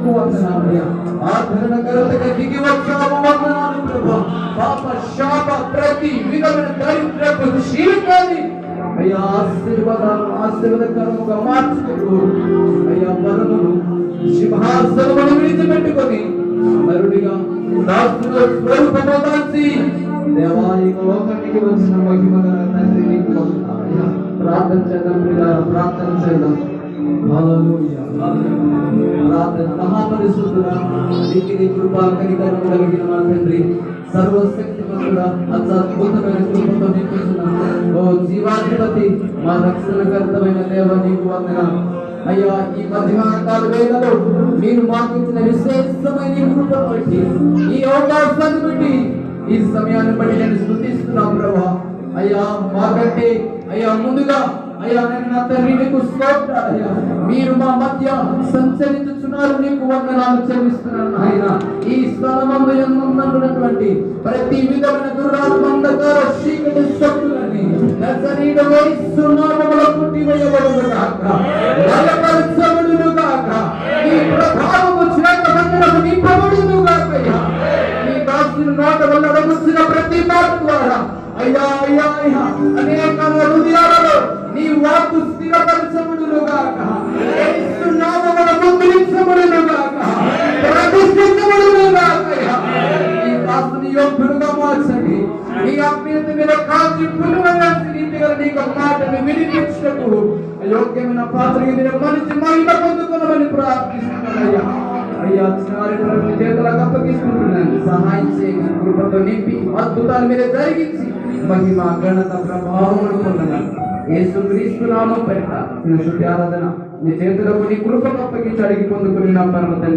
నీకు వందనాలయ్యా. ఆదరణకర్తగా దిగి వచ్చాము, వందనాలు ప్రభా. పాప శాప ప్రతి విధమైన దరిద్రపు జీవితాన్ని అయ్యా ఆశీర్వాదకరముగా మార్చుకుంటూ అయ్యా పరమును సింహాసనమును విడిచిపెట్టుకొని నరుడిగా దాసుల స్వరూపము దాల్చి దేవాలయ లోకానికి వచ్చిన మహిమగల తండ్రి నీకు వందనాలయ్యా. ప్రార్థన చేద్దాం ప్రియులారా, ప్రార్థన చేద్దాం. హల్లెలూయా ప్రార్థన. మహాపరిశుద్ధుడా, నీకు కృపా కనికరము కలిగిన మా తండ్రి, సర్వశక్తిమంతుడా, అద్భుతమైన కృపతో నింపుతున్నాను. ఓ జీవాధిపతి, మా రక్షణకర్తమైన దేవ నీకు వందనాలు అయ్యా. ఈ మధ్యాహ్నకాల వేళలో మీరు మాకు ఇచ్చిన విశేషమైన కృపను బట్టి, ఈ అవకాశాన్ని బట్టి, ఈ సమయాన్ని బట్టి నేను స్తుతిస్తున్నాను ప్రభా. అయ్యా మాకంటే అయ్యా ముందుగా అయ్యా నేను నా తండ్రి నీకు స్తోత్రాలయ్యా. మీరు మా మధ్య సంచరించుచున్నారు, నీకు వందనాలు చెల్లిస్తున్నాను ఆయన. ఈ స్థలమందు ఉన్నటువంటి ప్రతి విధమైన దురాత్మంధకార చీకటి శక్తులని నజరేయుడైన యేసు నామములో కొట్టివేయబడును గాక, లయపరచబడును గాక. నీ ప్రభావము శ్రేష్టమైనది నింపబడును గాక. నీ దాసుని నోట వల్ల వచ్చిన ప్రతి మాట ద్వారా అయ్యా అయ్యా అయ్యా అనేక హృదయాలలో నీ వాక్కు స్థిరపరచబడును గాక, యేసు నామములో ముద్రించబడును గాక, ప్రతిష్ఠించబడును గాక. ఈ దాసుని యోగ్యుడుగా మార్చండి. నీ అభ్యర్థి మీద కాల్చి పునరాసి రీతిగా నీకు మాటను వినిపించకు యోగ్యమైన పాత్రకి నేను మనిషి మహిమ పొందుకున్నామని ప్రార్థిస్తున్నానయ్యా. అయ్యా కార్యక్రమం చేతులకు అప్పగిస్తున్నాను. సహాయం చేయగల కృపతో నింపి అద్భుతాలు మీద జరిగించి మహిమ ఘనత ప్రభావం పొందగలను. యేసుక్రీస్తు నామం పేరిట నిన్ను స్తుతి ఆరాధన నీ చేతులకు నీ కృపను అప్పగించి అడిగి పొందుకుని నా పరమ తండ్రి.